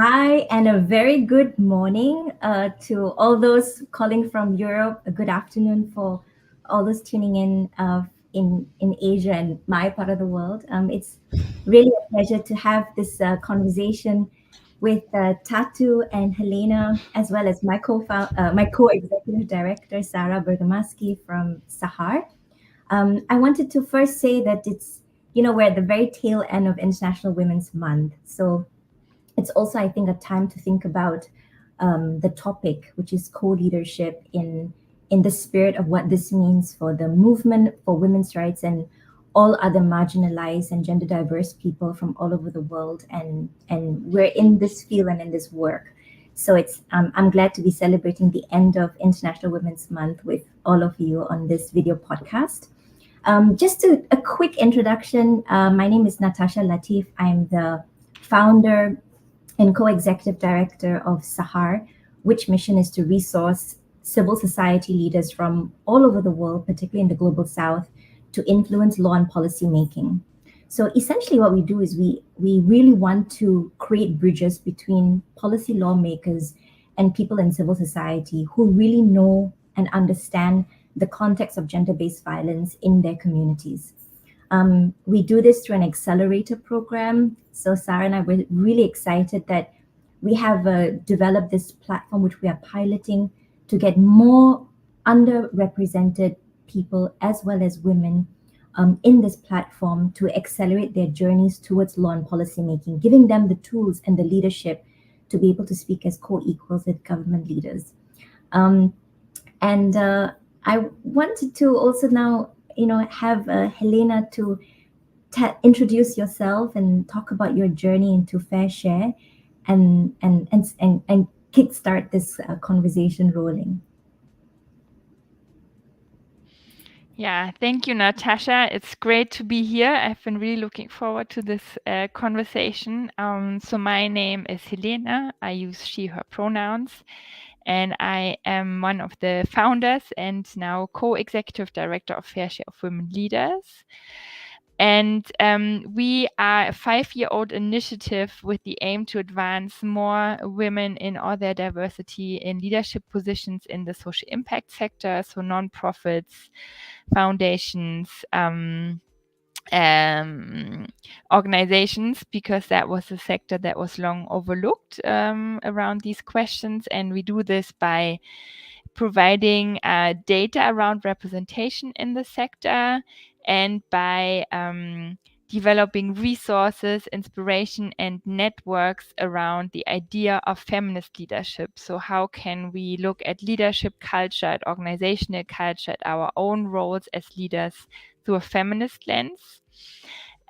Hi, and a very good morning to all those calling from Europe. A good afternoon for all those tuning in Asia and my part of the world. It's really a pleasure to have this conversation with Tatu and Helena, as well as my co-executive director Sarah Bergamaschi from SAHR. I wanted to first say that we're at the very tail end of International Women's Month, so it's also, I think, a time to think about the topic, which is co-leadership in the spirit of what this means for the movement for women's rights and all other marginalized and gender diverse people from all over the world. And we're in this field and in this work. So I'm glad to be celebrating the end of International Women's Month with all of you on this video podcast. A quick introduction. My name is Natasha Latif. I'm the founder and co-executive director of SAHR, which mission is to resource civil society leaders from all over the world, particularly in the global south, to influence law and policy making. So essentially what we do is we really want to create bridges between policy lawmakers and people in civil society who really know and understand the context of gender-based violence in their communities. We do this through an accelerator program. So Sarah and I were really excited that we have developed this platform, which we are piloting to get more underrepresented people as well as women in this platform to accelerate their journeys towards law and policy making, giving them the tools and the leadership to be able to speak as co-equals with government leaders. I wanted to also now have Helena to introduce yourself and talk about your journey into Faire Share and kickstart this conversation rolling. Yeah, thank you, Natasha. It's great to be here. I've been really looking forward to this conversation. So my name is Helena. I use she, her pronouns. And I am one of the founders and now co-executive director of Faire Share Women Leaders. And we are a 5-year-old initiative with the aim to advance more women in all their diversity in leadership positions in the social impact sector, so nonprofits, foundations, organizations, because that was a sector that was long overlooked around these questions. And we do this by providing data around representation in the sector and by developing resources, inspiration, and networks around the idea of feminist leadership. So how can we look at leadership culture, at organizational culture, at our own roles as leaders through a feminist lens?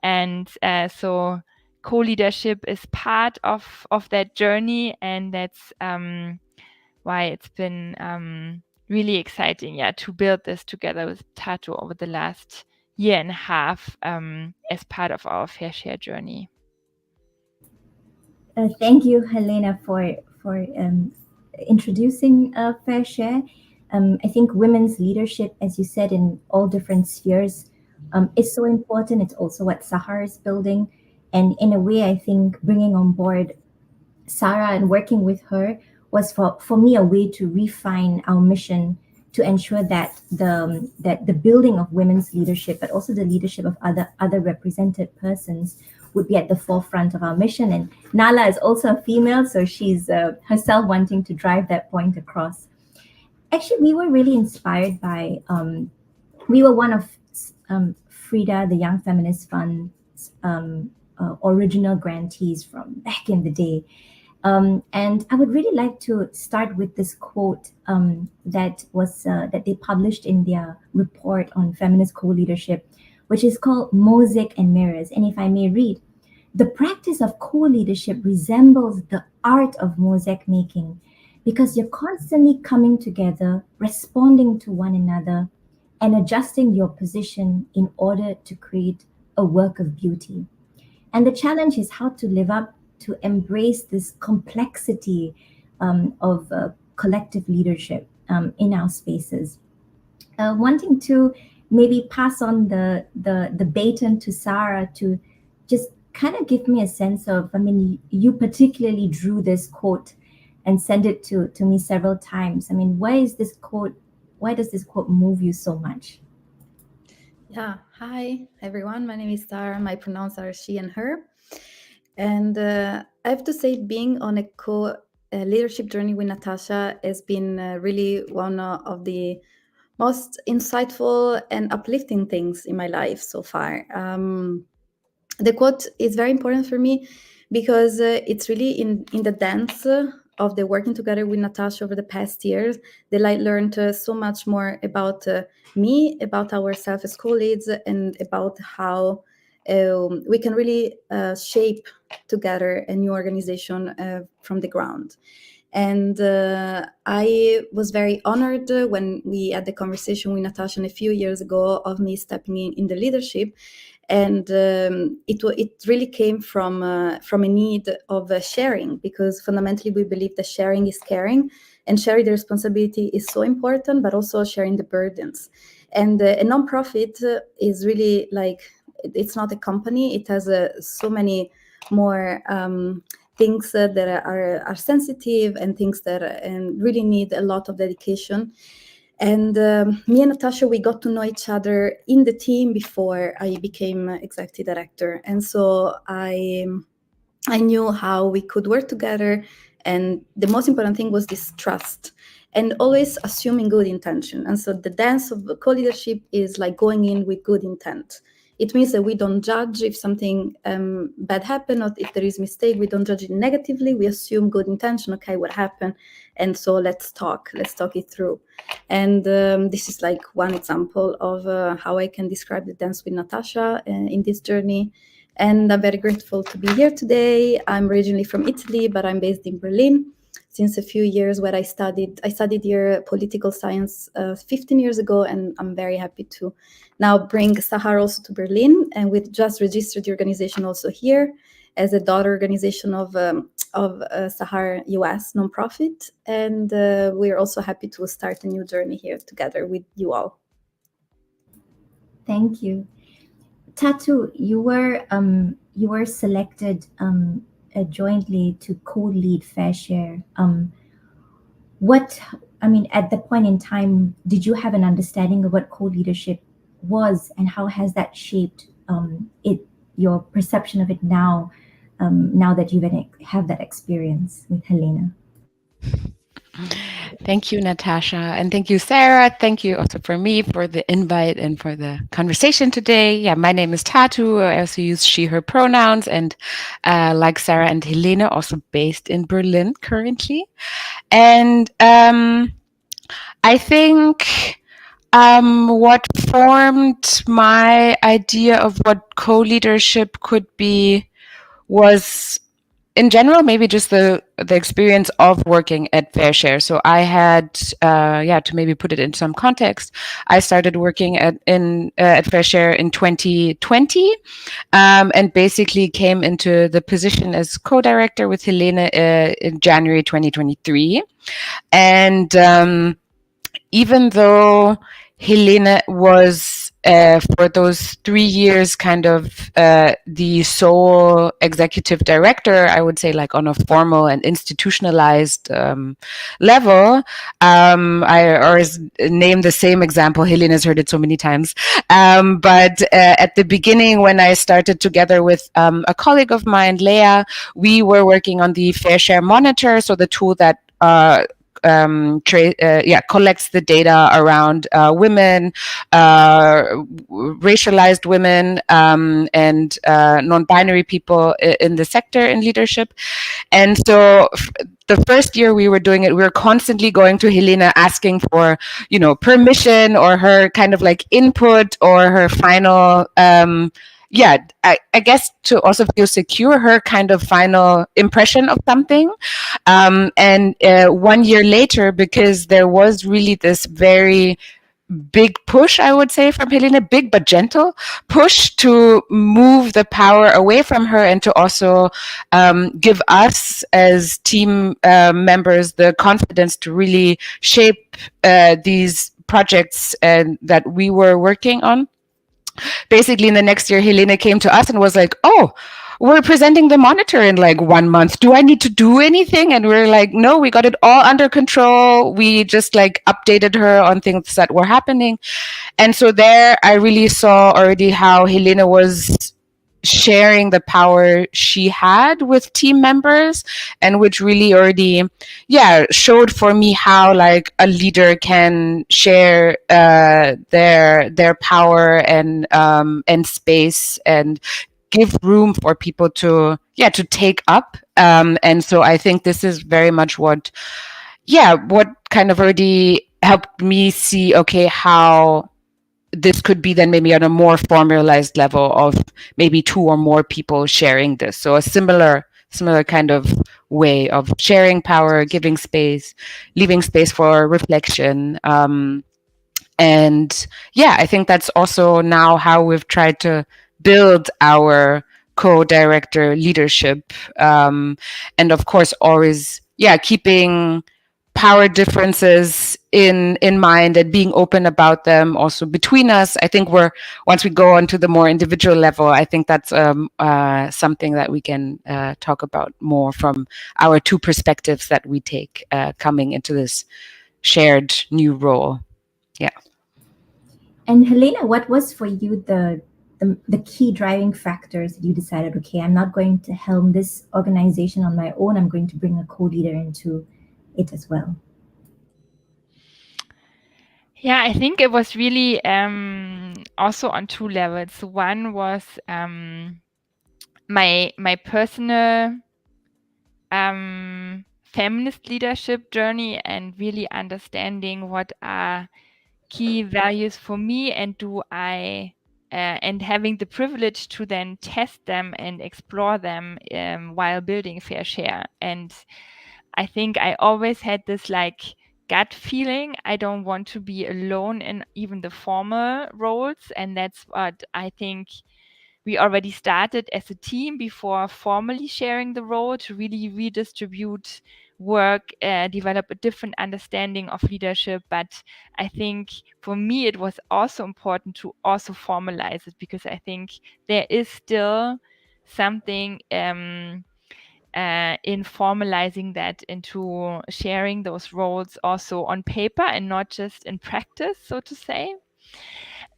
And so co-leadership is part of that journey, and that's why it's been really exciting, to build this together with Tatu over the last year and a half as part of our Faire Share journey. Thank you, Helena, for introducing Faire Share. I think women's leadership, as you said, in all different spheres, is so important. It's also what SAHR is building, and in a way, I think bringing on board Sarah and working with her was for me a way to refine our mission to ensure that the building of women's leadership, but also the leadership of other represented persons, would be at the forefront of our mission. And Nala is also a female, so she's herself wanting to drive that point across. Actually, we were really inspired by we were one of Frida, the Young Feminist Fund's original grantees from back in the day. And I would really like to start with this quote that they published in their report on feminist co-leadership, which is called Mosaic and Mirrors. And if I may read, the practice of co-leadership resembles the art of mosaic making because you're constantly coming together, responding to one another, and adjusting your position in order to create a work of beauty. And the challenge is how to live up to embrace this complexity of collective leadership in our spaces. Wanting to maybe pass on the baton to Sarah to just kind of give me a sense of, I mean, you particularly drew this quote and sent it to me several times. I mean, why does this quote move you so much? Yeah, hi everyone. My name is Sarah. My pronouns are she and her. And I have to say, being on a co leadership journey with Natasha has been really one of the most insightful and uplifting things in my life so far. The quote is very important for me because it's really in the dance of the working together with Natasha over the past years that I learned so much more about me, about ourselves as colleagues, and about how we can really shape together a new organization from the ground. And I was very honored when we had the conversation with Natasha a few years ago of me stepping in the leadership. And it really came from a need of sharing, because fundamentally we believe that sharing is caring, and sharing the responsibility is so important, but also sharing the burdens. And a nonprofit is really like, it's not a company. It has so many more things that are sensitive, and things that and really need a lot of dedication. And me and Natasha, we got to know each other in the team before I became executive director, and so I knew how we could work together. And the most important thing was this trust, and always assuming good intention. And so the dance of co-leadership is like going in with good intent. It means that we don't judge if something bad happened, or if there is mistake. We don't judge it negatively. We assume good intention. Okay, what happened? And so let's talk it through. And this is like one example of how I can describe the dance with Natasha in this journey. And I'm very grateful to be here today. I'm originally from Italy, but I'm based in Berlin since a few years, where I studied here political science 15 years ago, and I'm very happy to now bring SAHR also to Berlin. And we've just registered the organization also here as a daughter organization of SAHR US nonprofit. And we're also happy to start a new journey here together with you all. Thank you. Tatu, you were selected jointly to co-lead Fair Share. What I mean, at the point in time, did you have an understanding of what co-leadership was, and how has that shaped your perception of it now, now that you have that experience with Helena? Thank you, Natasha. And thank you, Sarah. Thank you also for me for the invite and for the conversation today. Yeah, my name is Tatu. I also use she, her pronouns. And like Sarah and Helena, also based in Berlin currently. And I think what formed my idea of what co-leadership could be was, in general, maybe just the experience of working at Faire Share. So I had, to maybe put it in some context, I started working at Faire Share in 2020, and basically came into the position as co-director with Helene in January 2023. And even though Helene was for those 3 years kind of the sole executive director, I would say, like on a formal and institutionalized level. I always name the same example. Helene has heard it so many times. But at the beginning, when I started together with a colleague of mine, Leah, we were working on the Fair Share Monitor, so the tool that collects the data around women, racialized women, and non-binary people in the sector in leadership. And so the first year we were doing it, we were constantly going to Helena asking for, permission or her kind of like input or her final, I guess to also feel secure, her kind of final impression of something. And 1 year later, because there was really this very big push, I would say, from Helena, big but gentle push to move the power away from her and to also give us as team members the confidence to really shape these projects that we were working on. Basically, in the next year, Helena came to us and was like, oh, we're presenting the monitor in like 1 month. Do I need to do anything? And we're like, no, we got it all under control. We just like updated her on things that were happening. And so there I really saw already how Helena was sharing the power she had with team members, and which really already showed for me how like a leader can share their power and space, and give room for people to take up. And so I think this is very much what kind of already helped me see, okay, how this could be then maybe on a more formalized level of maybe 2 or more people sharing this. So a similar kind of way of sharing power, giving space, leaving space for reflection. And I think that's also now how we've tried to build our co-director leadership. And of course, always, keeping power differences in mind and being open about them also between us. I think once we go on to the more individual level, I think that's something that we can talk about more from our 2 perspectives that we take coming into this shared new role. Yeah. And Helena, what was for you the key driving factors that you decided, okay, I'm not going to helm this organization on my own, I'm going to bring a co-leader into it as well? Yeah, I think it was really also on 2 levels. One was my personal feminist leadership journey, and really understanding what are key values for me, and and having the privilege to then test them and explore them while building Fair Share. And I think I always had this like gut feeling, I don't want to be alone in even the formal roles. And that's what I think we already started as a team before formally sharing the role, to really redistribute work, develop a different understanding of leadership. But I think for me, it was also important to also formalize it, because I think there is still something in formalizing that into sharing those roles also on paper and not just in practice, so to say.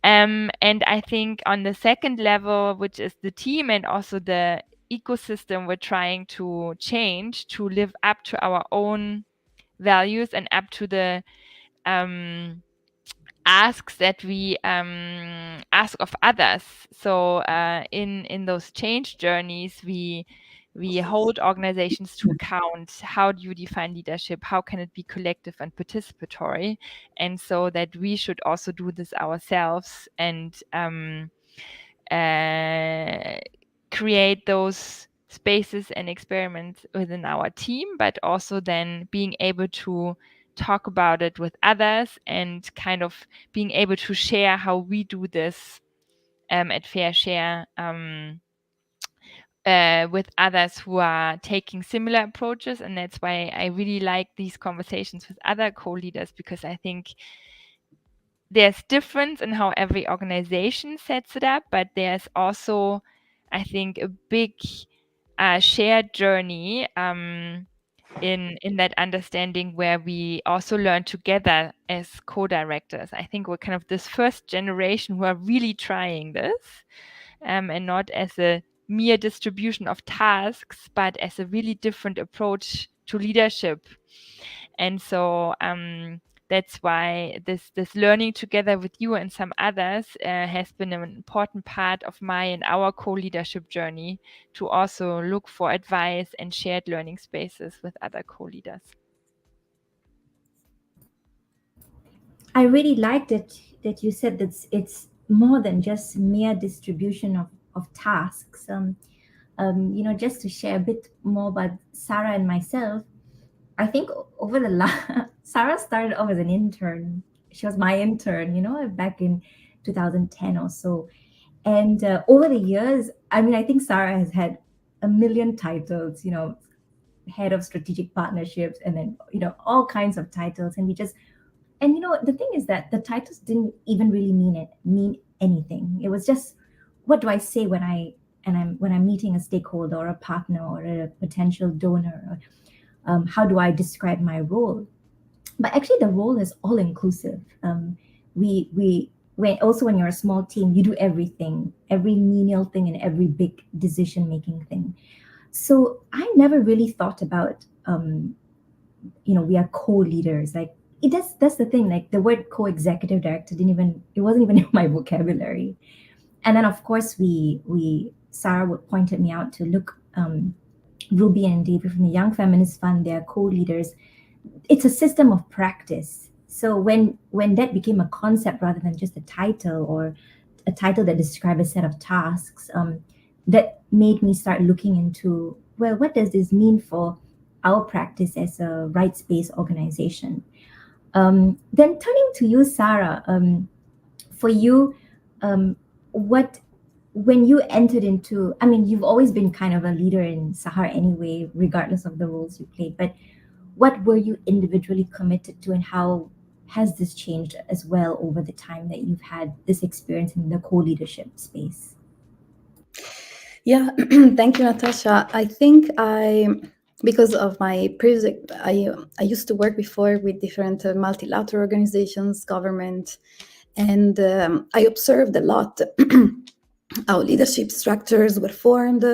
And I think on the second level, which is the team and also the ecosystem we're trying to change to live up to our own values and up to the asks that we ask of others. So in those change journeys, we hold organizations to account. How do you define leadership? How can it be collective and participatory? And so that we should also do this ourselves, and create those spaces and experiments within our team, but also then being able to talk about it with others, and kind of being able to share how we do this at Fair Share with others who are taking similar approaches. And that's why I really like these conversations with other co-leaders, because I think there's difference in how every organization sets it up, but there's also, I think, a big shared journey in that understanding, where we also learn together as co-directors. I think we're kind of this first generation who are really trying this, and not as a mere distribution of tasks, but as a really different approach to leadership. And so that's why this learning together with you and some others has been an important part of my and our co-leadership journey, to also look for advice and shared learning spaces with other co-leaders. I really liked it that you said that it's more than just mere distribution of tasks. Just to share a bit more about Sarah and myself, I think over the last, Sarah started off as an intern. She was my intern, back in 2010 or so. And over the years, I mean, I think Sarah has had a million titles, head of strategic partnerships, and then, all kinds of titles. And the thing is that the titles didn't even really mean anything. It was just, what do I say when I and when I'm meeting a stakeholder or a partner or a potential donor, how do I describe my role? But actually, the role is all inclusive. When you're a small team, you do everything, every menial thing and every big decision making thing. So I never really thought about, we are co-leaders. Like that's the thing. Like the word co-executive director it wasn't even in my vocabulary. And then of course Sarah would pointed me out to look, Ruby and David from the Young Feminist Fund, they are co-leaders. It's a system of practice. So when that became a concept rather than just a title or a title that described a set of tasks, that made me start looking into, well, what does this mean for our practice as a rights-based organization? Then turning to you, Sarah, for you, when you entered into, I mean, you've always been kind of a leader in SAHR anyway, regardless of the roles you played, but what were you individually committed to, and how has this changed as well over the time that you've had this experience in the co-leadership space? Yeah, thank you, Natasha. I think because of my previous, I used to work before with different multilateral organizations, government, and I observed a lot how leadership structures were formed,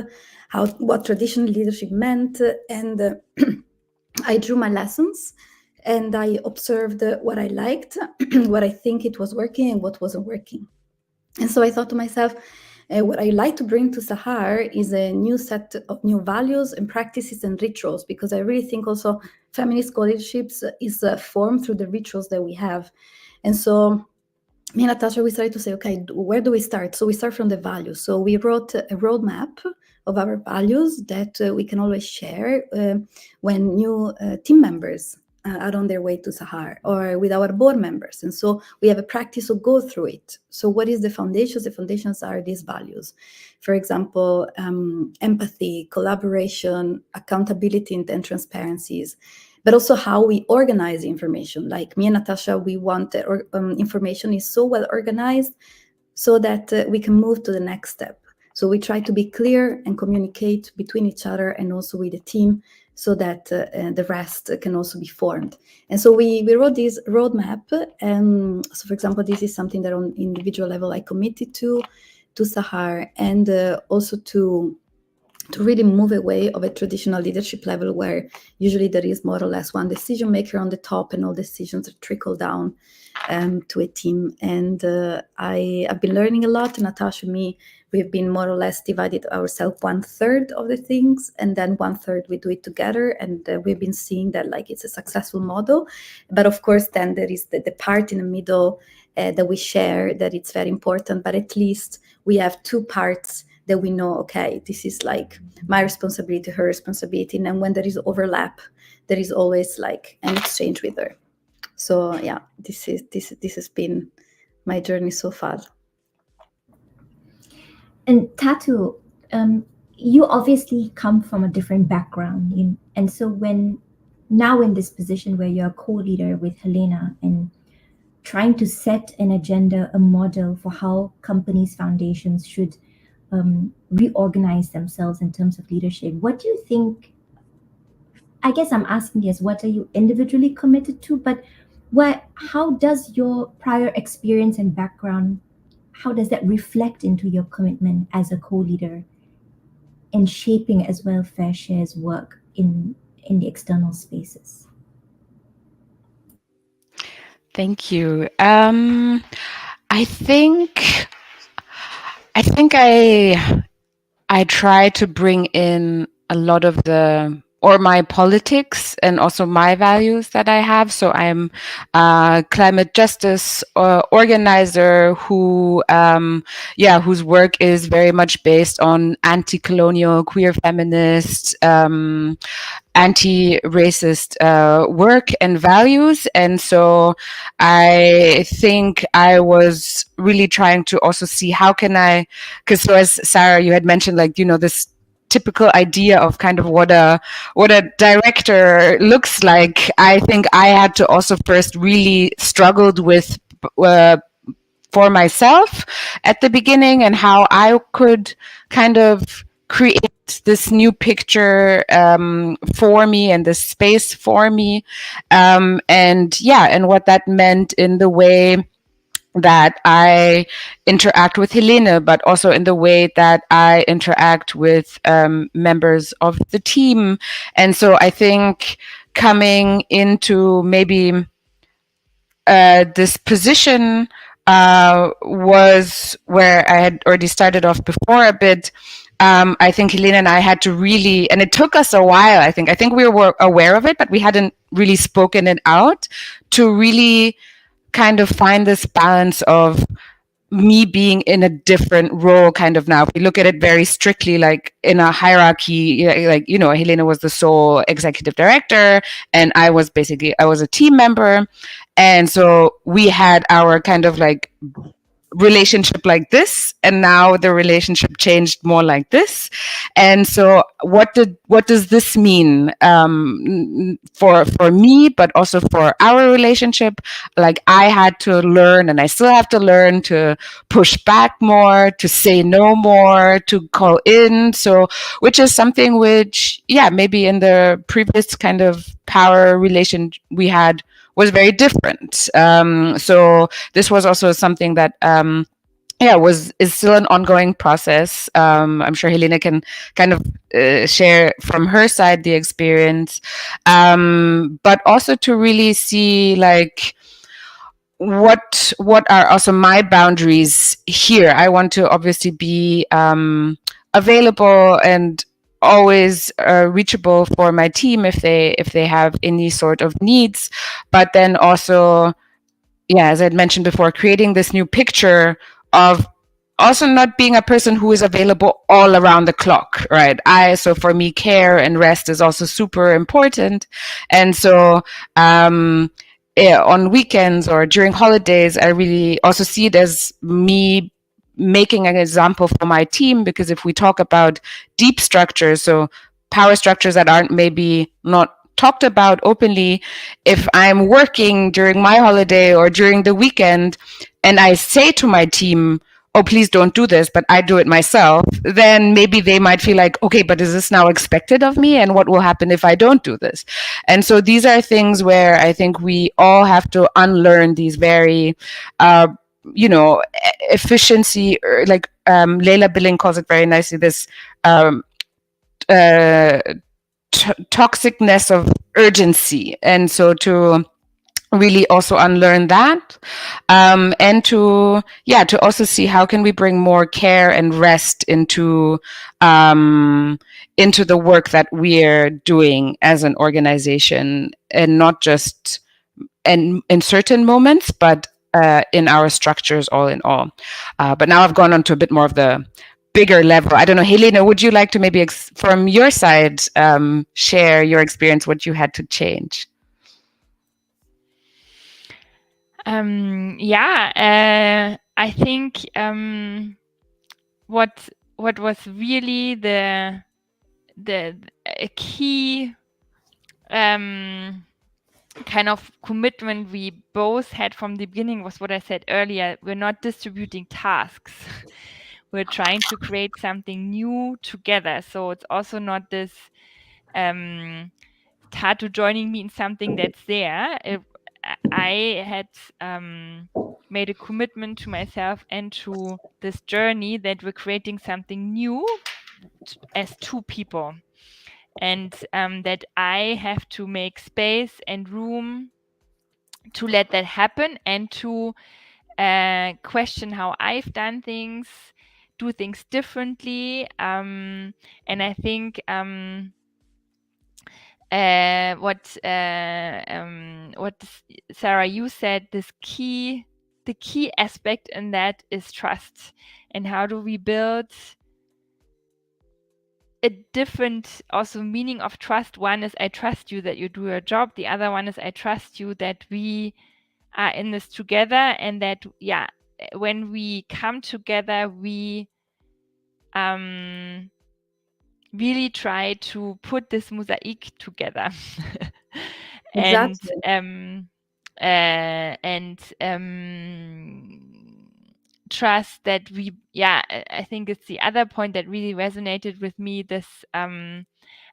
what traditional leadership meant, and I drew my lessons and I observed what I liked, what I think it was working, and what wasn't working. And so I thought to myself, what I like to bring to SAHR is a new set of new values and practices and rituals, because I really think also feminist co-leaderships is formed through the rituals that we have. And so me and Natasha, we started to say, okay, where do we start? So we start from the values. So we wrote a roadmap of our values that we can always share when new team members are on their way to SAHR, or with our board members. And so we have a practice to go through it. So what is the foundations? The foundations are these values. For example, empathy, collaboration, accountability, and transparencies. But also how we organize information. Like me and Natasha, we want information is so well organized so that we can move to the next step. So we try to be clear and communicate between each other and also with the team, so that the rest can also be formed. And so we wrote this roadmap. So for example, this is something that on individual level I committed to SAHR, and also to really move away of a traditional leadership level where usually there is more or less one decision maker on the top and all decisions trickle down to a team. And I've been learning a lot. Natasha and me, we've been more or less divided ourselves 1/3 of the things, and then 1/3 we do it together. And we've been seeing that like it's a successful model. But of course, then there is the part in the middle that we share, that it's very important. But at least we have two parts that we know, okay, this is like my responsibility, her responsibility. And then when there is overlap, there is always like an exchange with her. So yeah, this has been my journey so far. And Tatu, you obviously come from a different background, and so now in this position where you're a co-leader with Helena and trying to set an agenda, a model for how companies, foundations should reorganize themselves in terms of leadership, what do you think? I guess I'm asking is, what are you individually committed to? But how does your prior experience and background, how does that reflect into your commitment as a co-leader and shaping as well Faire Share's work in the external spaces? Thank you. I think I try to bring in a lot of my politics and also my values that I have. So I'm a climate justice organizer whose work is very much based on anti-colonial, queer feminist, anti-racist work and values. And so I think I was really trying to also see how can I, because so as Sarah, you had mentioned, like, this typical idea of kind of what a director looks like. I think I had to also first really struggled with for myself at the beginning, and how I could kind of create this new picture for me and this space for me, and what that meant in the way that I interact with Helene, but also in the way that I interact with members of the team. And so I think coming into maybe this position was where I had already started off before a bit. I think Helene and I had to really, and it took us a while, I think we were aware of it, but we hadn't really spoken it out, to really kind of find this balance of me being in a different role kind of now. If we look at it very strictly, like in a hierarchy, like, Helena was the sole executive director and I was a team member. And so we had our kind of like relationship like this, and now the relationship changed more like this. And so what does this mean for me, but also for our relationship? Like, I had to learn, and I still have to learn, to push back more, to say no more, to call in. So which is something which, maybe in the previous kind of power relation we had was very different. So this was also something that is still an ongoing process. I'm sure Helena can kind of share from her side the experience, but also to really see like what are also my boundaries here. I want to obviously be available and always reachable for my team if they have any sort of needs, but then also, as I'd mentioned before, creating this new picture of also not being a person who is available all around the clock, right? So for me, care and rest is also super important. And so on weekends or during holidays, I really also see it as me making an example for my team, because if we talk about deep structures, so power structures that aren't maybe not talked about openly, if I'm working during my holiday or during the weekend and I say to my team, oh, please don't do this, but I do it myself, then maybe they might feel like, okay, but is this now expected of me? And what will happen if I don't do this? And so these are things where I think we all have to unlearn these very, efficiency, or like Leila Billing calls it very nicely, this toxicness of urgency. And so to really also unlearn that, and to also see how can we bring more care and rest into the work that we're doing as an organization, and not just in certain moments, but in our structures all in all. But now I've gone on to a bit more of the bigger level. I don't know, Helena, would you like to maybe from your side share your experience, what you had to change? I think what was really the key kind of commitment we both had from the beginning was what I said earlier. We're not distributing tasks. We're trying to create something new together. So it's also not this Tatu joining me in something that's there. I had made a commitment to myself and to this journey that we're creating something new as two people, and that I have to make space and room to let that happen, and to question how I've done things, do things differently. And I think what Sarah, you said, the key aspect in that is trust. And how do we build a different also meaning of trust? One is I trust you that you do your job. The other one is I trust you that we are in this together, and that when we come together, we really try to put this mosaic together. Exactly. And trust that I think it's the other point that really resonated with me, this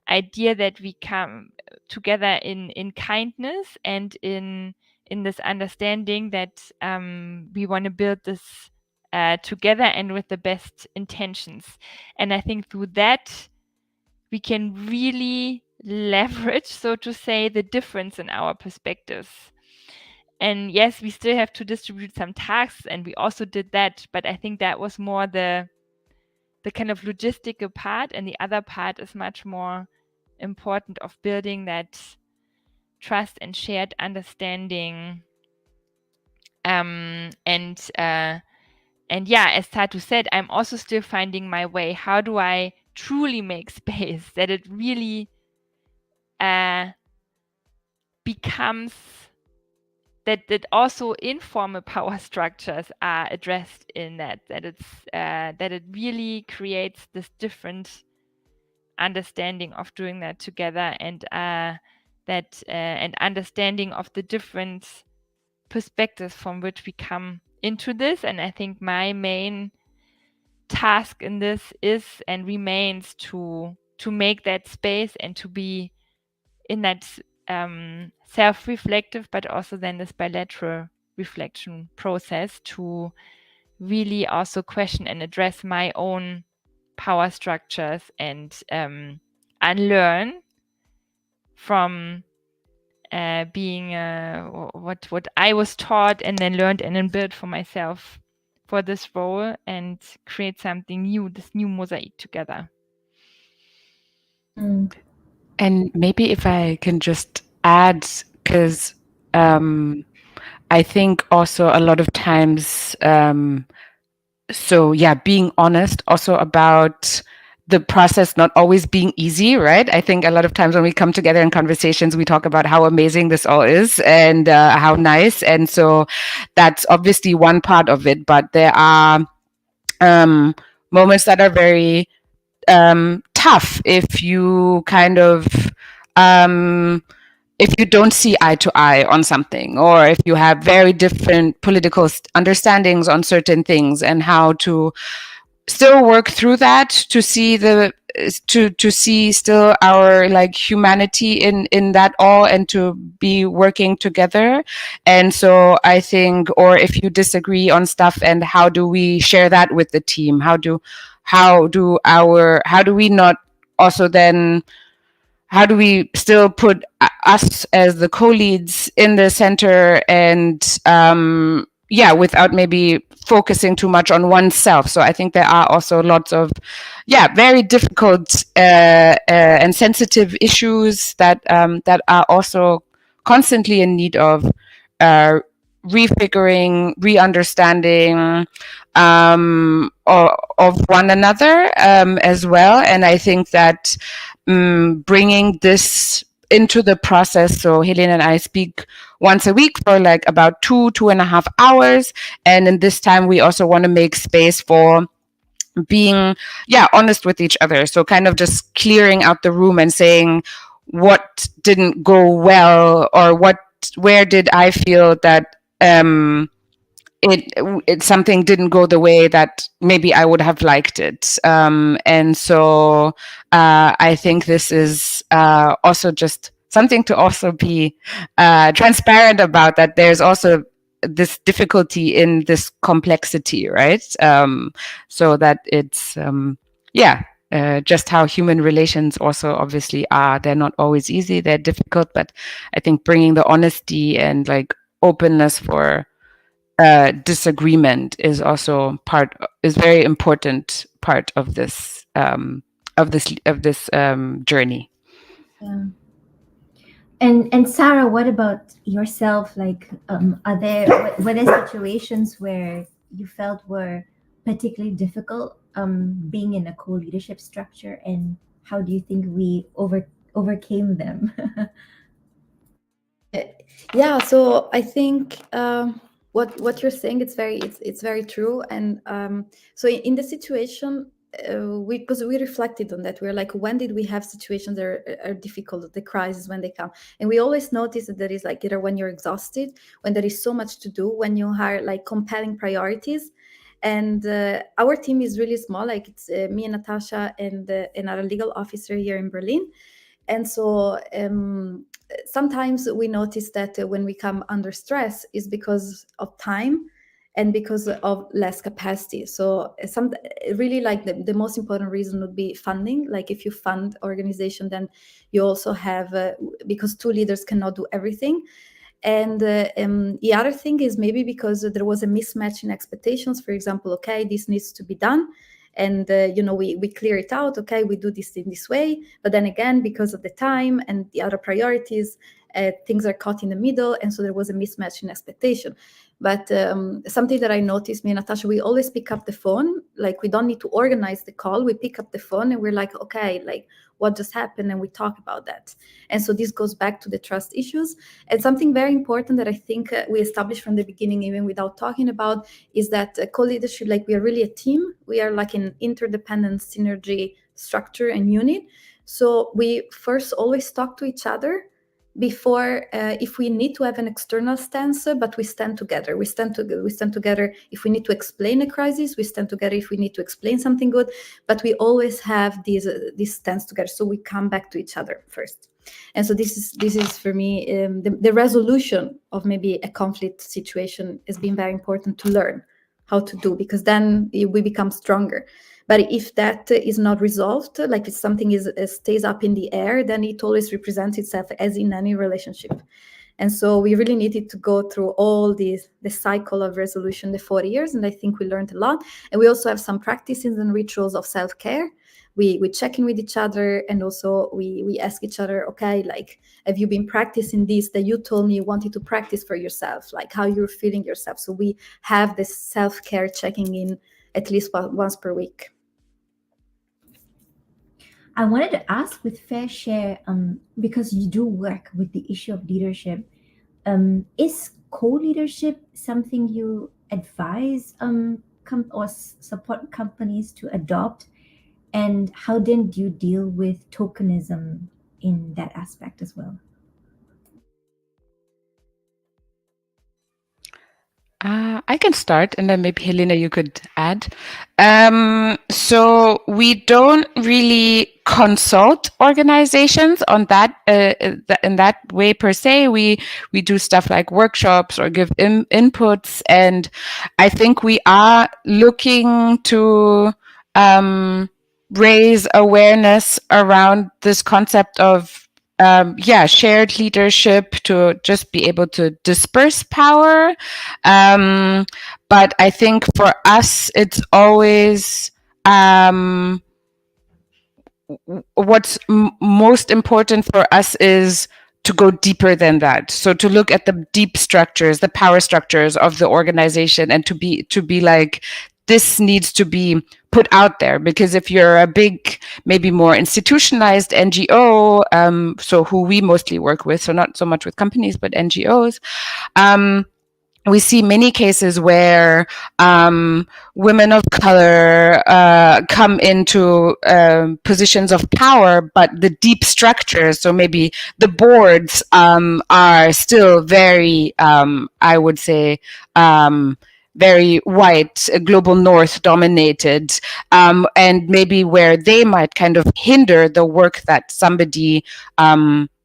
idea that we come together in kindness and in this understanding that we want to build this together and with the best intentions. And I think through that we can really leverage, so to say, the difference in our perspectives. And yes, we still have to distribute some tasks, and we also did that, but I think that was more the kind of logistical part, and the other part is much more important of building that trust and shared understanding. And yeah, as Tatu said, I'm also still finding my way. How do I truly make space that it really becomes that also informal power structures are addressed in that it's that it really creates this different understanding of doing that together, and that and understanding of the different perspectives from which we come into this. And I think my main task in this is and remains to make that space and to be in that self-reflective, but also then this bilateral reflection process to really also question and address my own power structures and unlearn from being what I was taught and then learned and then built for myself for this role, and create something new, this new mosaic together. And maybe if I can just add, because I think also a lot of times, so yeah, being honest also about the process not always being easy, right? I think a lot of times when we come together in conversations, we talk about how amazing this all is and how nice. And so that's obviously one part of it, but there are moments that are very tough if you kind of if you don't see eye to eye on something, or if you have very different political understandings on certain things, and how to still work through that to see to see still our like humanity in that all, and to be working together. And so I think, or if you disagree on stuff, and how do we share that with the team? How do we not also then, how do we still put us as the co-leads in the center, and without maybe focusing too much on oneself? So I think there are also lots of very difficult and sensitive issues that are also constantly in need of refiguring, re-understanding of one another as well. And I think that bringing this into the process. So Helene and I speak once a week for like about 2.5 hours. And in this time, we also want to make space for being honest with each other. So kind of just clearing out the room and saying what didn't go well, or where did I feel that it something didn't go the way that maybe I would have liked it. And so I think this is also just something to also be transparent about, that there's also this difficulty in this complexity, right? So that it's just how human relations also obviously are. They're not always easy, they're difficult, but I think bringing the honesty and like openness for disagreement is also very important part of this journey. Yeah. And Sarah, what about yourself? Like, were there situations where you felt were particularly difficult being in a co-leadership structure, and how do you think we overcame them? Yeah, so I think what you're saying, it's very true. And so in the situation, because we reflected on that, we're like, when did we have situations that are difficult, the crises when they come? And we always notice that there is like either when you're exhausted, when there is so much to do, when you have like compelling priorities. And our team is really small. Like it's me and Natasha and our legal officer here in Berlin. And so sometimes we notice that when we come under stress is because of time and because of less capacity. So really like the most important reason would be funding. Like if you fund organization, then you also have, because two leaders cannot do everything. And the other thing is maybe because there was a mismatch in expectations. For example, okay, this needs to be done. And, we clear it out. Okay, we do this in this way. But then again, because of the time and the other priorities, things are caught in the middle. And so there was a mismatch in expectation. But something that I noticed, me and Natasha, we always pick up the phone. Like we don't need to organize the call. We pick up the phone and we're like, okay, like what just happened? And we talk about that. And so this goes back to the trust issues. And something very important that I think we established from the beginning, even without talking about, is that co-leadership, like we are really a team. We are like an interdependent synergy structure and unit. So we first always talk to each other before, if we need to have an external stance, but we stand together. We stand together if we need to explain a crisis. We stand together if we need to explain something good. But we always have these stance together. So we come back to each other first. And so this is for me, the resolution of maybe a conflict situation has been very important to learn how to do, because then we become stronger. But if that is not resolved, like if something stays up in the air, then it always represents itself as in any relationship. And so we really needed to go through all the cycle of resolution, the 4 years, and I think we learned a lot. And we also have some practices and rituals of self-care. We check in with each other, and also we ask each other, okay, like, have you been practicing this that you told me you wanted to practice for yourself? Like how you're feeling yourself. So we have this self-care checking in at least once per week. I wanted to ask with Fair Share, because you do work with the issue of leadership, is co-leadership something you advise or support companies to adopt? And how then do you deal with tokenism in that aspect as well? I can start, and then maybe Helena, you could add. So we don't really consult organizations on that in that way per se. We do stuff like workshops or give inputs, and I think we are looking to raise awareness around this concept of shared leadership, to just be able to disperse power. But I think for us, it's always what's most important for us is to go deeper than that. So to look at the deep structures, the power structures of the organization, and to be like, this needs to be put out there. Because if you're a big, maybe more institutionalized NGO, so who we mostly work with, so not so much with companies, but NGOs, we see many cases where women of color come into positions of power, but the deep structures, so maybe the boards, are still very, I would say, very white, global north dominated, and maybe where they might kind of hinder the work that somebody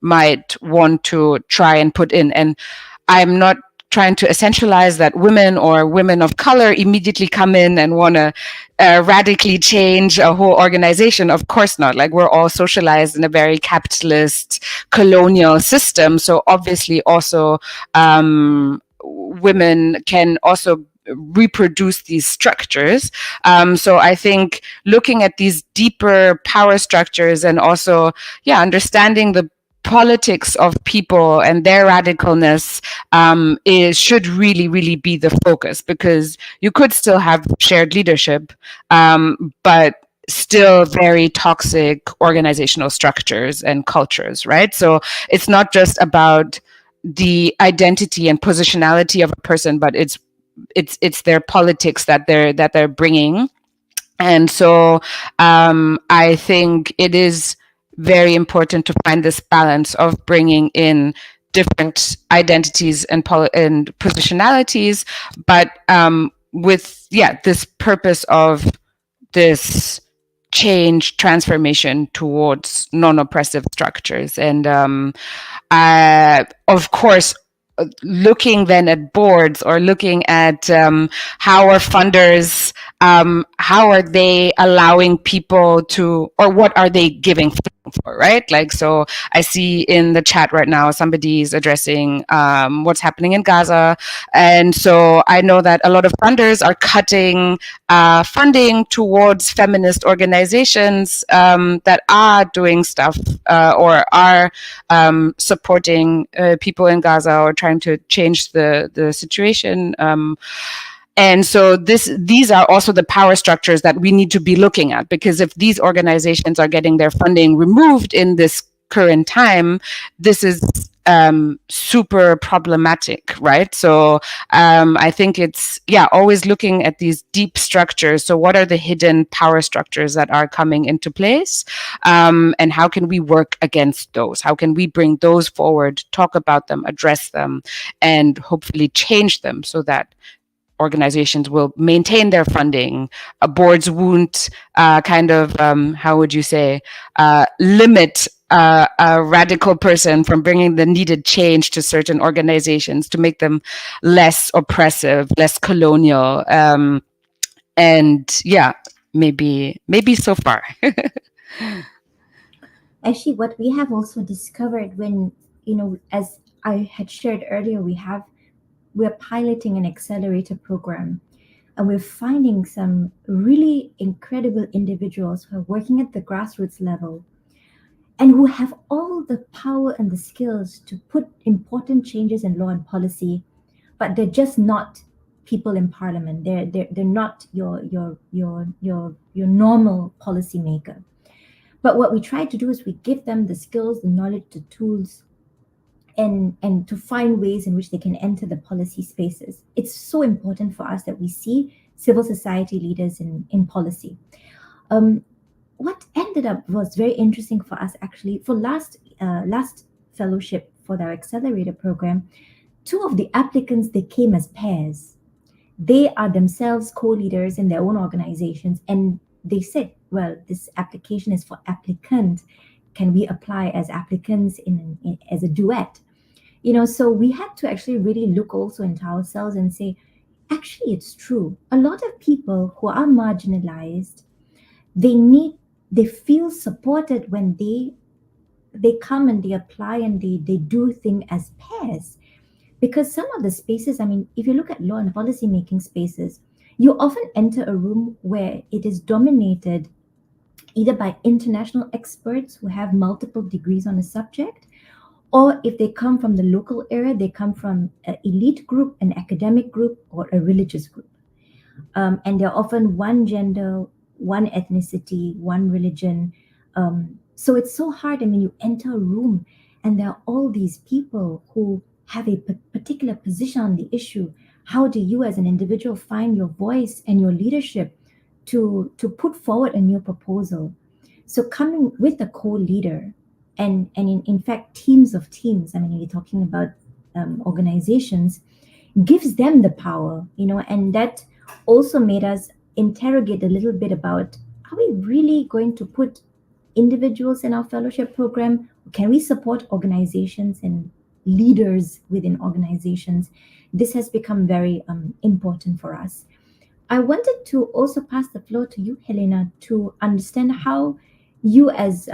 might want to try and put in. And I'm not trying to essentialize that women or women of color immediately come in and want to radically change a whole organization. Of course not. Like, we're all socialized in a very capitalist, colonial system. So obviously also women can also reproduce these structures. So I think looking at these deeper power structures, and also, understanding the politics of people and their radicalness should really be the focus, because you could still have shared leadership, but still very toxic organizational structures and cultures, right? So it's not just about the identity and positionality of a person, but it's their politics that they're bringing. And so I think it is very important to find this balance of bringing in different identities and positionalities, but with this purpose of this change, transformation towards non-oppressive structures. And of course, looking then at boards, or looking at how are funders, how are they allowing people to, or what are they giving for, right? Like, so I see in the chat right now, somebody's addressing what's happening in Gaza. And so I know that a lot of funders are cutting funding towards feminist organizations that are doing stuff or are supporting people in Gaza, or trying to change the situation. And so these are also the power structures that we need to be looking at, because if these organizations are getting their funding removed in this current time, this is super problematic, right? So I think it's always looking at these deep structures. So what are the hidden power structures that are coming into place, and how can we work against those? How can we bring those forward, talk about them, address them, and hopefully change them so that organizations will maintain their funding. Boards won't how would you say, limit a radical person from bringing the needed change to certain organizations to make them less oppressive, less colonial. And maybe so far. Actually, what we have also discovered when, as I had shared earlier, we're piloting an accelerator program, and we're finding some really incredible individuals who are working at the grassroots level and who have all the power and the skills to put important changes in law and policy, but they're just not people in parliament. They're not your normal policymaker. But what we try to do is we give them the skills, the knowledge, the tools, and to find ways in which they can enter the policy spaces. It's so important for us that we see civil society leaders in policy. What ended up was very interesting for us, actually. For last fellowship for our accelerator program, two of the applicants, they came as pairs. They are themselves co-leaders in their own organizations, and they said, well, this application is for applicant. Can we apply as applicants as a duet? So we had to actually really look also into ourselves and say, actually, it's true. A lot of people who are marginalized, they feel supported when they come and they apply and they do things as pairs. Because some of the spaces, I mean, if you look at law and policy making spaces, you often enter a room where it is dominated either by international experts who have multiple degrees on a subject, or if they come from the local area, they come from an elite group, an academic group, or a religious group. And they're often one gender, one ethnicity, one religion. So it's so hard. I mean, you enter a room and there are all these people who have a particular position on the issue. How do you as an individual find your voice and your leadership to put forward a new proposal? So coming with a co-leader and in fact, teams of teams, I mean, you're talking about organizations, gives them the power, and that also made us interrogate a little bit about, are we really going to put individuals in our fellowship program? Can we support organizations and leaders within organizations? This has become very important for us. I wanted to also pass the floor to you, Helena, to understand how you, as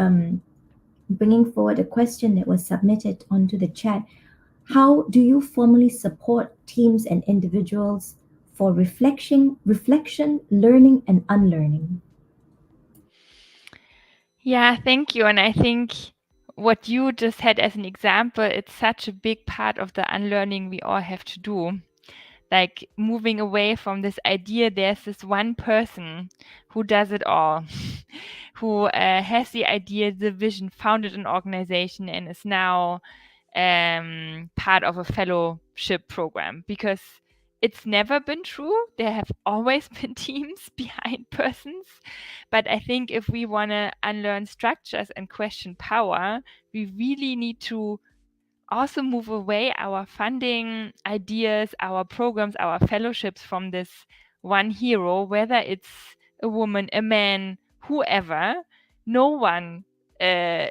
bringing forward a question that was submitted onto the chat, how do you formally support teams and individuals for reflection, learning, and unlearning? Yeah, thank you. And I think what you just had as an example, it's such a big part of the unlearning we all have to do. Like moving away from this idea there's this one person who does it all, who has the idea, the vision, founded an organization, and is now part of a fellowship program, because it's never been true. There have always been teams behind persons. But I think if we want to unlearn structures and question power, we really need to also move away our funding ideas, our programs, our fellowships from this one hero, whether it's a woman, a man, whoever. No one can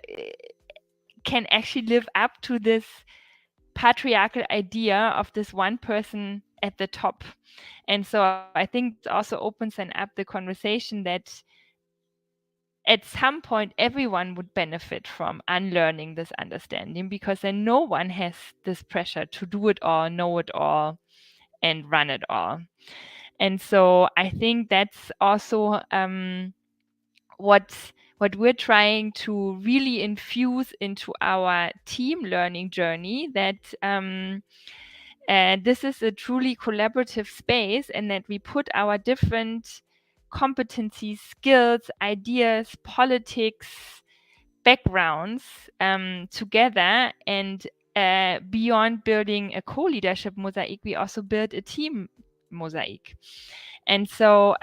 actually live up to this patriarchal idea of this one person at the top. And so I think this also opens then up the conversation that at some point everyone would benefit from unlearning this understanding, because then no one has this pressure to do it all, know it all, and run it all. And so I think that's also what we're trying to really infuse into our team learning journey, that this is a truly collaborative space, and that we put our different competencies, skills, ideas, politics, backgrounds together. And beyond building a co-leadership mosaic, we also build a team mosaic. And so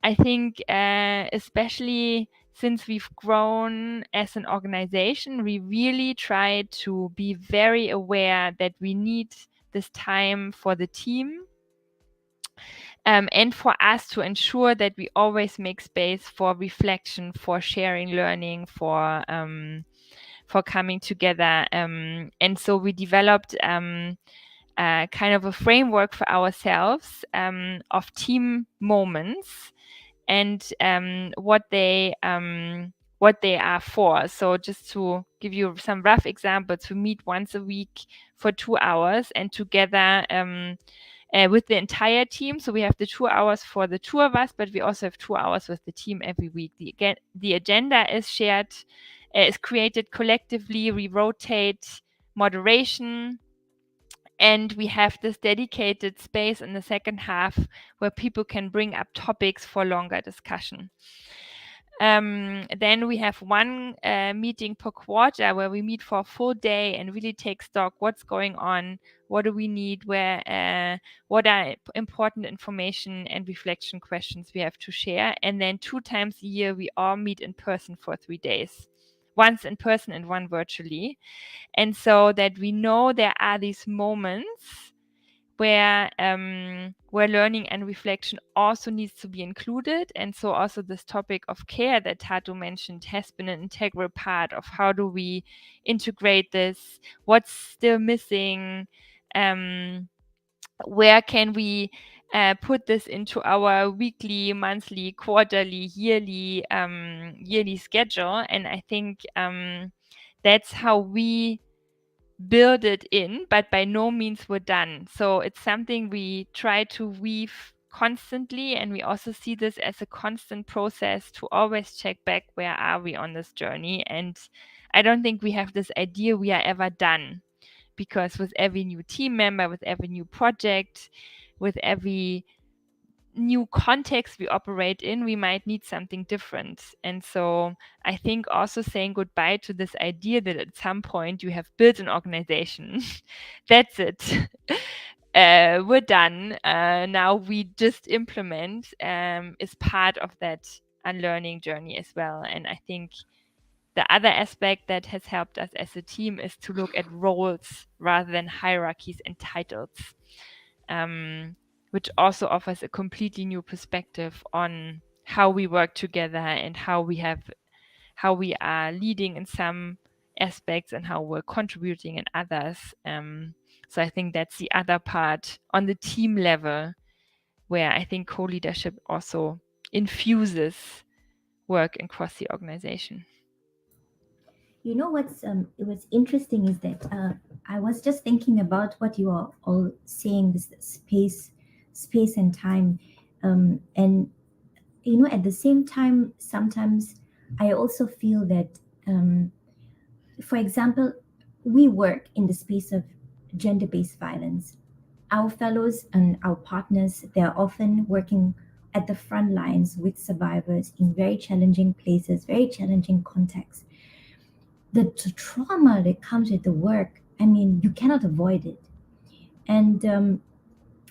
I think especially since we've grown as an organization, we really try to be very aware that we need this time for the team, and for us to ensure that we always make space for reflection, for sharing, learning, for coming together. And so we developed kind of a framework for ourselves of team moments, and what they are for. So just to give you some rough examples, we meet once a week for 2 hours, and together with the entire team. So we have the 2 hours for the two of us, but we also have 2 hours with the team every week. The agenda is shared, is created collectively. We rotate moderation, and we have this dedicated space in the second half where people can bring up topics for longer discussion. Then we have one meeting per quarter where we meet for a full day and really take stock. What's going on? What do we need? What are important information and reflection questions we have to share? And then 2 times a year, we all meet in person for 3 days. Once in person and one virtually. And so that we know there are these moments where learning and reflection also needs to be included. And so also this topic of care that Tatu mentioned has been an integral part of how do we integrate this, what's still missing, where can we put this into our weekly, monthly, quarterly, yearly schedule. And I think that's how we build it in, but by no means we're done. So it's something we try to weave constantly, and we also see this as a constant process to always check back, where are we on this journey? And I don't think we have this idea we are ever done, because with every new team member, with every new project, with every new context we operate in, we might need something different. And so I think also saying goodbye to this idea that at some point you have built an organization, that's it. We're done. Now we just implement, is part of that unlearning journey as well. And I think the other aspect that has helped us as a team is to look at roles rather than hierarchies and titles, which also offers a completely new perspective on how we work together and how we are leading in some aspects and how we're contributing in others. So I think that's the other part on the team level, where I think co-leadership also infuses work across the organization. You know what's interesting is that I was just thinking about what you are all saying, this space and time, and you know, at the same time, sometimes I also feel that, for example, we work in the space of gender-based violence. Our fellows and our partners, they are often working at the front lines with survivors in very challenging places, very challenging contexts. The trauma that comes with the work, I mean, you cannot avoid it. And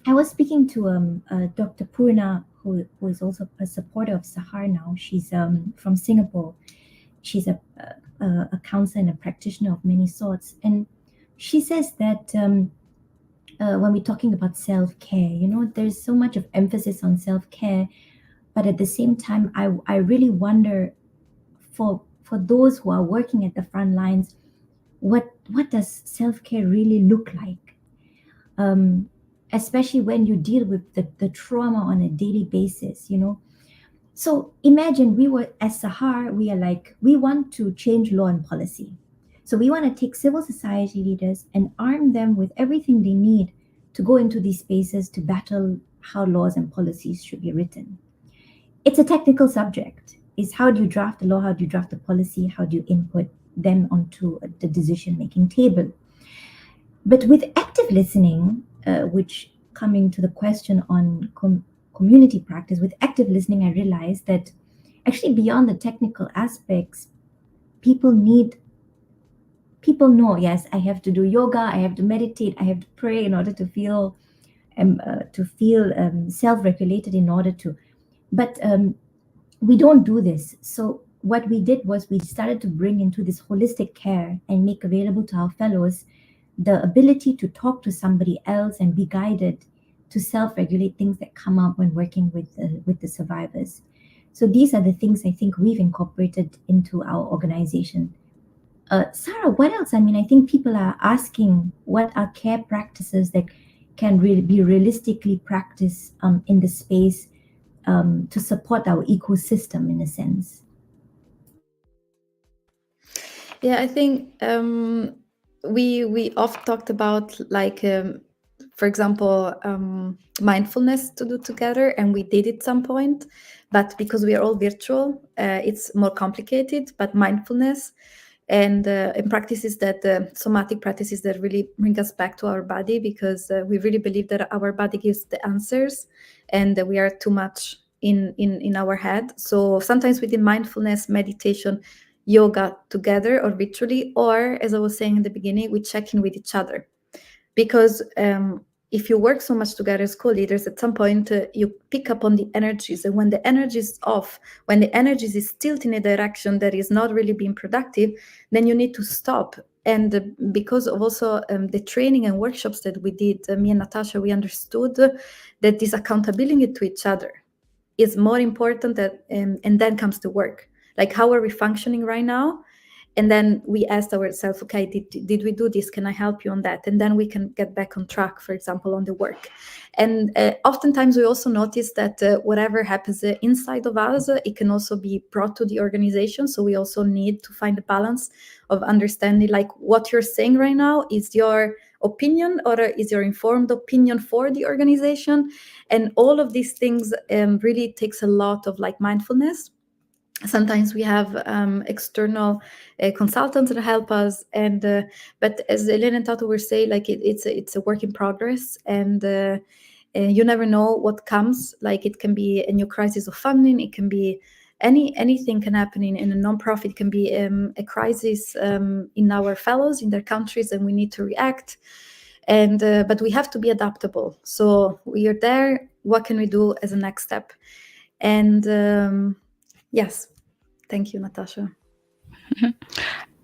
I was speaking to Dr. Purna, who is also a supporter of SAHR now. She's from Singapore. She's a counselor and a practitioner of many sorts. And she says that when we're talking about self-care. There's so much of emphasis on self-care, but at the same time, I really wonder, for those who are working at the front lines, what does self-care really look like? Especially when you deal with the trauma on a daily basis. So imagine we were, as SAHR, we are like, we want to change law and policy. So we want to take civil society leaders and arm them with everything they need to go into these spaces to battle how laws and policies should be written. It's a technical subject. It's how do you draft the law, how do you draft the policy, how do you input them onto the decision-making table. But with active listening, which coming to the question on community practice, with active listening, I realized that actually beyond the technical aspects, people know, yes, I have to do yoga, I have to meditate, I have to pray in order to feel self-regulated in order to. But we don't do this. So what we did was we started to bring into this holistic care and make available to our fellows the ability to talk to somebody else and be guided to self-regulate things that come up when working with the survivors. So these are the things I think we've incorporated into our organization. Sarah, what else? I mean, I think people are asking what are care practices that can really be realistically practiced in the space to support our ecosystem in a sense. Yeah, I think we often talked about, like, for example, mindfulness to do together, and we did at some point, but because we are all virtual, it's more complicated. But mindfulness and practices that somatic practices that really bring us back to our body, because we really believe that our body gives the answers, and that we are too much in our head. So sometimes we did mindfulness, meditation, yoga together or virtually, or as I was saying in the beginning, we check in with each other, because if you work so much together as co-leaders, at some point you pick up on the energies, and when the energy is off, when the energies is tilted in a direction that is not really being productive, then you need to stop. And because of also the training and workshops that we did, me and Natasha, we understood that this accountability to each other is more important, and then comes the work. Like, how are we functioning right now? And then we asked ourselves, okay, did we do this? Can I help you on that? And then we can get back on track, for example, on the work. And oftentimes we also notice that whatever happens inside of us, it can also be brought to the organization. So we also need to find a balance of understanding, like, what you're saying right now is your opinion, or is your informed opinion for the organization. And all of these things really takes a lot of, like, mindfulness. Sometimes we have external consultants that help us, and but as Helene and Tatu were saying, like, it's a work in progress, and you never know what comes. Like, it can be a new crisis of funding, it can be anything can happen in a nonprofit. It can be a crisis in our fellows in their countries, and we need to react. And but we have to be adaptable. So we are there. What can we do as a next step? And yes, thank you, Natasha.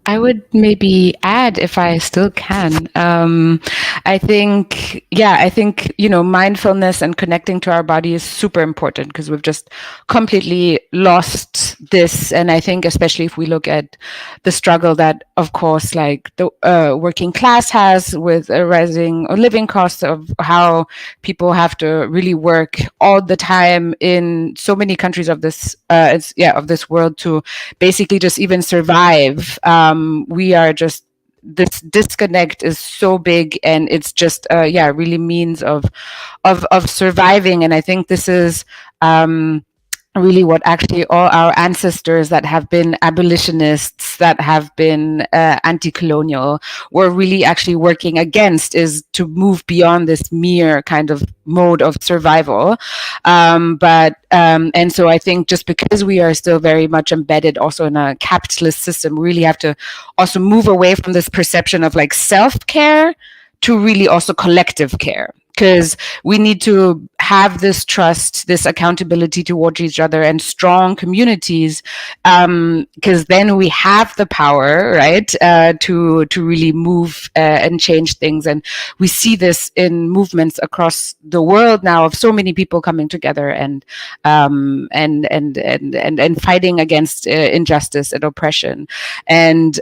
I would maybe add, if I still can, I think, mindfulness and connecting to our body is super important, because we've just completely lost this. And I think especially if we look at the struggle that, of course, like the working class has with rising living costs, of how people have to really work all the time in so many countries of this, of this world, to basically just even survive. We are just, this disconnect is so big, and it's just really means of surviving. And I think this is really what actually all our ancestors that have been abolitionists, that have been anti-colonial, were really actually working against, is to move beyond this mere kind of mode of survival. And so I think just because we are still very much embedded also in a capitalist system, we really have to also move away from this perception of like self-care to really also collective care, because we need to have this trust, this accountability towards each other, and strong communities, because then we have the power, right, to really move and change things. And we see this in movements across the world now of so many people coming together and fighting against injustice and oppression. And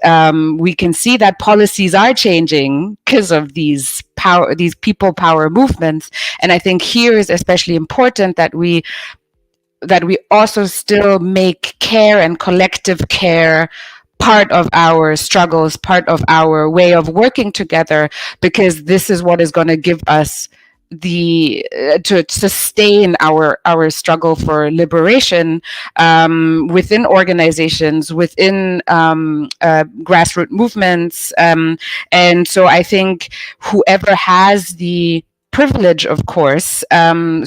we can see that policies are changing because of these people power movements. And I think here is especially important that we also still make care and collective care part of our struggles, part of our way of working together, because this is what is going to give us the to sustain our struggle for liberation within organizations, within grassroots movements, and so I think whoever has the privilege, of course, and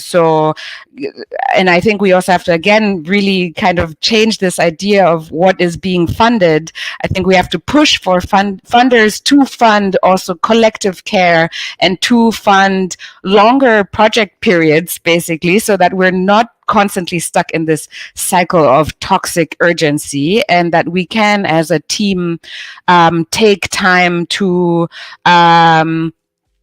I think we also have to, again, really kind of change this idea of what is being funded. I think we have to push for funders to fund also collective care and to fund longer project periods, basically, so that we're not constantly stuck in this cycle of toxic urgency, and that we can, as a team, take time to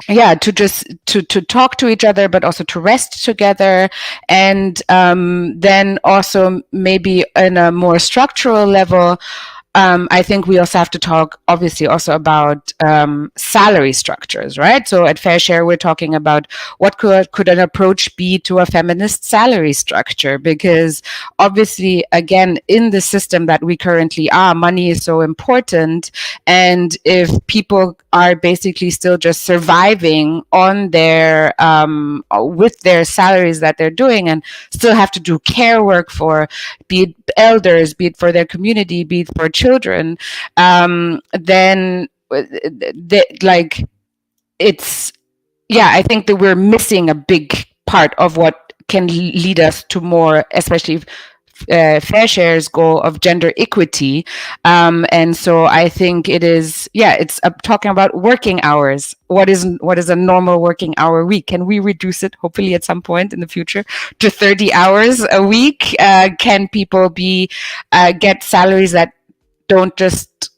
to talk to each other, but also to rest together. And then also maybe in a more structural level, I think we also have to talk, obviously, also about salary structures, right? So at Faire Share, we're talking about what could an approach be to a feminist salary structure? Because obviously, again, in the system that we currently are, money is so important. And if people are basically still just surviving on their with their salaries that they're doing, and still have to do care work for, be it elders, be it for their community, be it for children, then it's, I think that we're missing a big part of what can lead us to more, especially Faire Share's goal of gender equity. And so I think it is, it's talking about working hours. What is a normal working hour week? Can we reduce it, hopefully at some point in the future, to 30 hours a week? Can people get salaries that don't just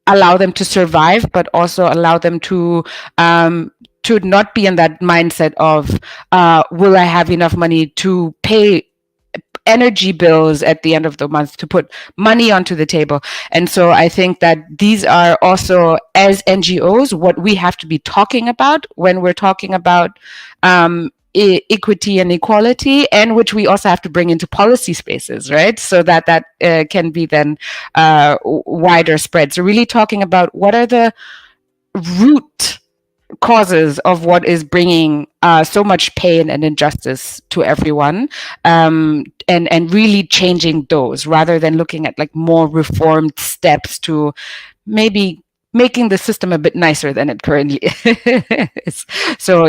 allow them to survive, but also allow them to not be in that mindset of, will I have enough money to pay energy bills at the end of the month, to put money onto the table? And so I think that these are also, as NGOs, what we have to be talking about when we're talking about equity and equality, and which we also have to bring into policy spaces, right? So that can be then wider spread. So really talking about what are the root causes of what is bringing so much pain and injustice to everyone, and really changing those, rather than looking at like more reformed steps to maybe making the system a bit nicer than it currently is. So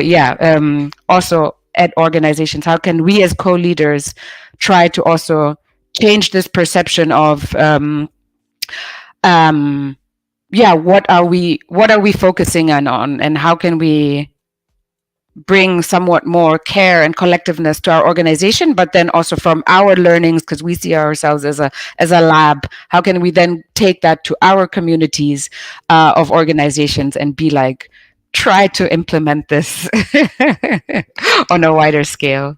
also at organizations, how can we as co-leaders try to also change this perception of what are we focusing on, and how can we bring somewhat more care and collectiveness to our organization, but then also from our learnings, because we see ourselves as a lab, how can we then take that to our communities of organizations and be like, try to implement this on a wider scale?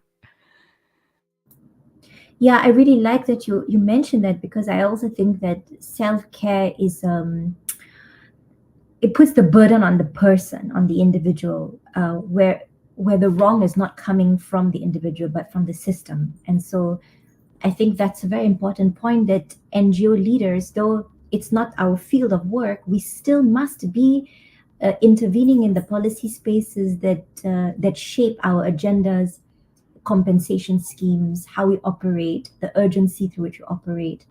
Yeah, I really like that you mentioned that, because I also think that self-care is it puts the burden on the person, on the individual, where the wrong is not coming from the individual but from the system. And so I think that's a very important point, that NGO leaders, though it's not our field of work, we still must be intervening in the policy spaces that shape our agendas, compensation schemes, how we operate, the urgency through which we operate,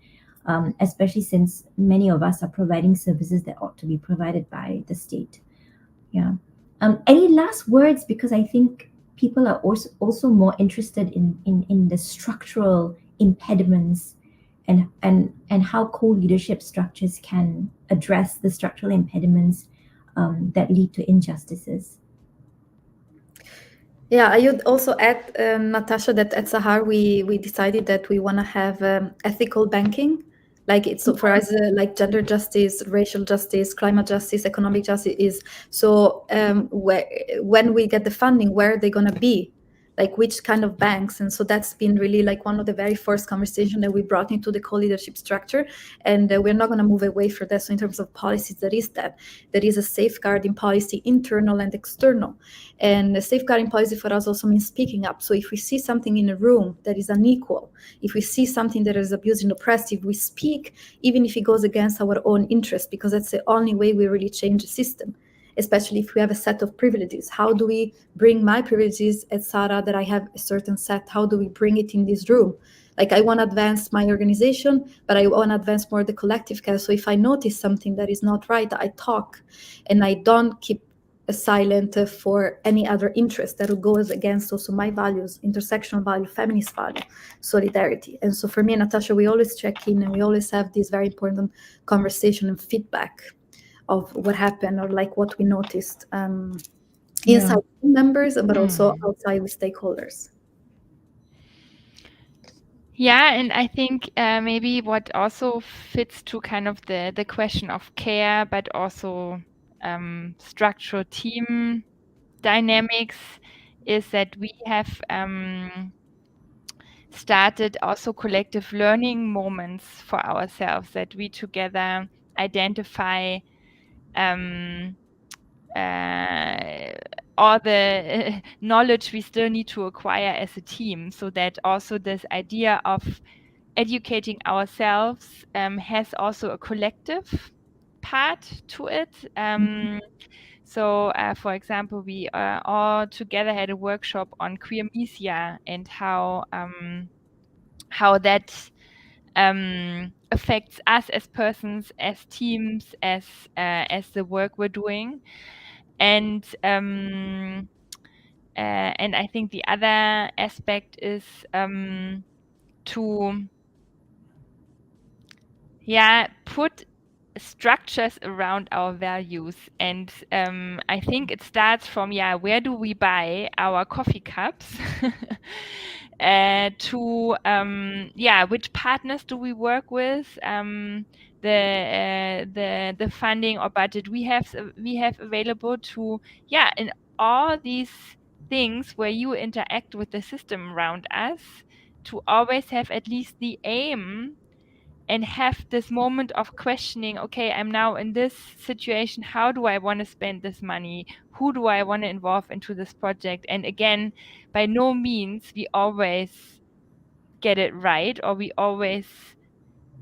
especially since many of us are providing services that ought to be provided by the state. Yeah. Any last words? Because I think people are also more interested in the structural impediments and how co-leadership structures can address the structural impediments that lead to injustices. Yeah, I would also add, Natasha, that at SAHR we decided that we want to have ethical banking. Like it's so for us, like gender justice, racial justice, climate justice, economic justice is so. When we get the funding, where are they gonna be? Like which kind of banks? And so that's been really like one of the very first conversation that we brought into the co-leadership structure, and we're not gonna move away from that. So in terms of policies, there is a safeguarding policy, internal and external. And the safeguarding policy for us also means speaking up. So if we see something in a room that is unequal, if we see something that is abused and oppressive, we speak, even if it goes against our own interest, because that's the only way we really change the system, especially if we have a set of privileges. How do we bring my privileges at SAHR that I have a certain set? How do we bring it in this room? Like I want to advance my organization, but I want to advance more the collective care. So if I notice something that is not right, I talk, and I don't keep silent for any other interest that goes against also my values, intersectional value, feminist value, solidarity. And so for me and Natasha, we always check in and we always have this very important conversation and feedback of what happened or like what we noticed inside members, but also outside with stakeholders. Yeah, and I think maybe what also fits to kind of the question of care, but also structural team dynamics is that we have started also collective learning moments for ourselves, that we together identify all the knowledge we still need to acquire as a team, so that also this idea of educating ourselves has also a collective part to it. So, for example, we all together had a workshop on queer media and how that affects us as persons, as teams, as the work we're doing, and I think the other aspect is to put structures around our values. And I think it starts from where do we buy our coffee cups to which partners do we work with, the funding or budget we have available to in all these things where you interact with the system around us, to always have at least the aim and have this moment of questioning, okay, I'm now in this situation. How do I want to spend this money? Who do I want to involve into this project? And again, by no means we always get it right, or we always,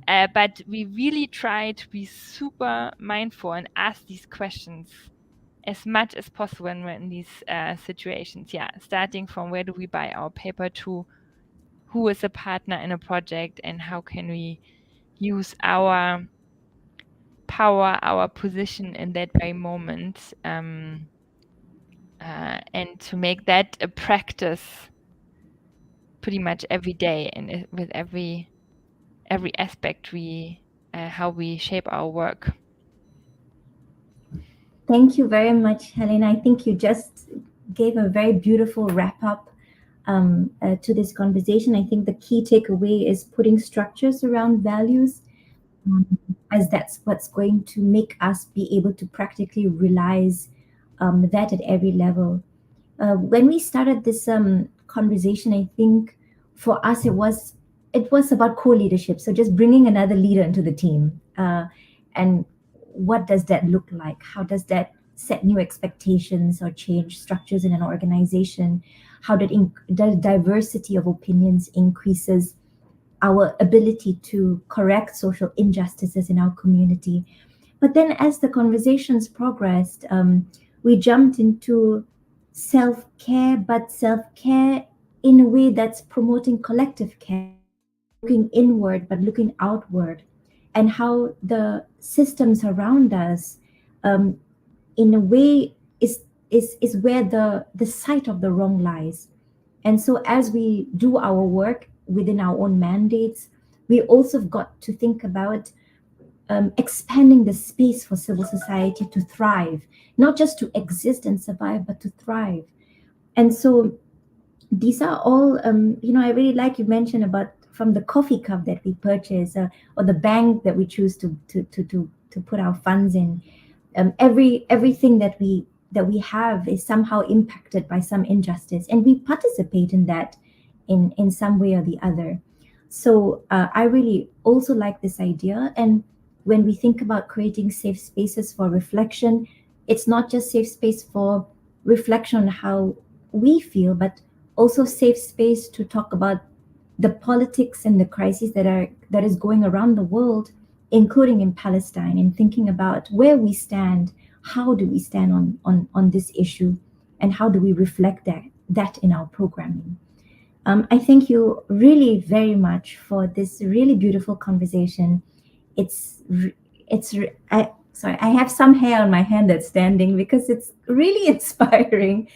but we really try to be super mindful and ask these questions as much as possible when we're in these situations. Starting from where do we buy our paper to who is a partner in a project, and how can we use our power, our position in that very moment, and to make that a practice pretty much every day, and with every aspect we how we shape our work. Thank you very much, Helene. I think you just gave a very beautiful wrap up to this conversation. I think the key takeaway is putting structures around values, as that's what's going to make us be able to practically realize that at every level. When we started this conversation, I think for us it was about co-leadership. So just bringing another leader into the team, and what does that look like? How does that set new expectations or change structures in an organization? How the diversity of opinions increases our ability to correct social injustices in our community. But then, as the conversations progressed, we jumped into self care, but self care in a way that's promoting collective care, looking inward but looking outward, and how the systems around us, in a way, is where the site of the wrong lies. And so, as we do our work within our own mandates, we also have got to think about expanding the space for civil society to thrive, not just to exist and survive, but to thrive. And so these are all, I really like you mentioned about from the coffee cup that we purchase, or the bank that we choose to put our funds in. Everything that we have is somehow impacted by some injustice, and we participate in that in some way or the other. So I really also like this idea. And when we think about creating safe spaces for reflection, it's not just safe space for reflection on how we feel, but also safe space to talk about the politics and the crises that is going around the world, including in Palestine, and thinking about where we stand, how do we stand on this issue, and how do we reflect that in our programming. I thank you really very much for this really beautiful conversation. It's r- I have some hair on my hand that's standing because it's really inspiring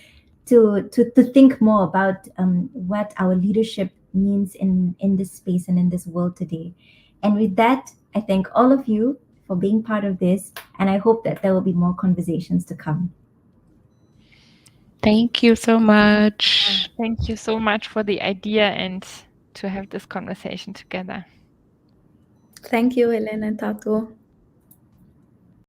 to think more about what our leadership means in this space and in this world today. And with that, I thank all of you for being part of this, and I hope that there will be more conversations to come. Thank you so much. Thank you so much for the idea and to have this conversation together. Thank you, Helene and Tatu.